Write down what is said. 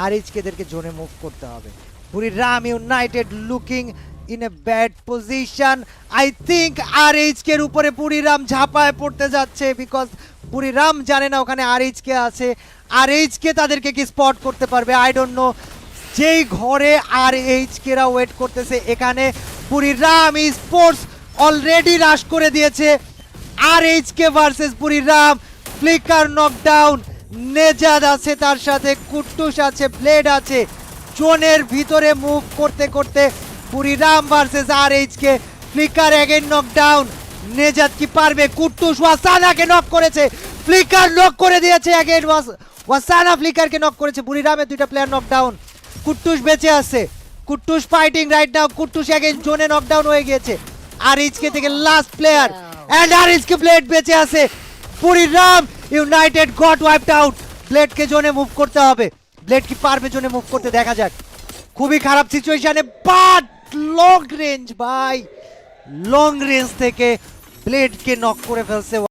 আরএইচকেদেরকে জোনে মুভ করতে হবে। Buriram United looking in a bad position. I think আরএইচকের উপরে বুড়িরাম ঝাঁপায় পড়তে যাচ্ছে, বিকজ বুড়িরাম জানে না ওখানে আরএইচকে আছে। আরএইচকে তাদেরকে কি স্পট করতে পারবে আই ডোন্ট নো। যেই ঘরে আরএইচকেরা ওয়েট করতেছে, এখানে বুড়িরাম স্পোর্টস অলরেডি রাশ করে দিয়েছে। আরএইচকে ভার্সেস বুড়িরাম, ফ্লিকার নকডাউন, নেজাদ আছে, তার সাথে কুট্টুস আছে, ব্লেড আছে। জোনের ভিতরে মুভ করতে করতে Buriram versus RHK. Flicker again knockdown, নেজাদ কি পারবে? কুট্টুস ওয়াসানাকে নক করেছে, ফ্লিকার নক করে দিয়েছে এগেইন ওয়াসানা, ফ্লিকারকে নক করেছে। বুড়িরামের দুইটা প্লেয়ার নকডাউন, কুট্টুস বেঁচে আছে। Kuttus fighting right now, Kuttus again জোনে নকডাউন হয়ে গিয়েছে। আরএইচকে থেকে last player and RHK Blade বেঁচে আছে। Buriram United got wiped out. ব্লেডকে জোনে মুভ করতে হবে, ব্লেড কি পারবে জোনে মুভ করতে? দেখা যাক। খুবই খারাপ সিচুয়েশনে, বাট লং রেঞ্জ ভাই, লং রেঞ্জ থেকে ব্লেডকে নক করে ফেলছে।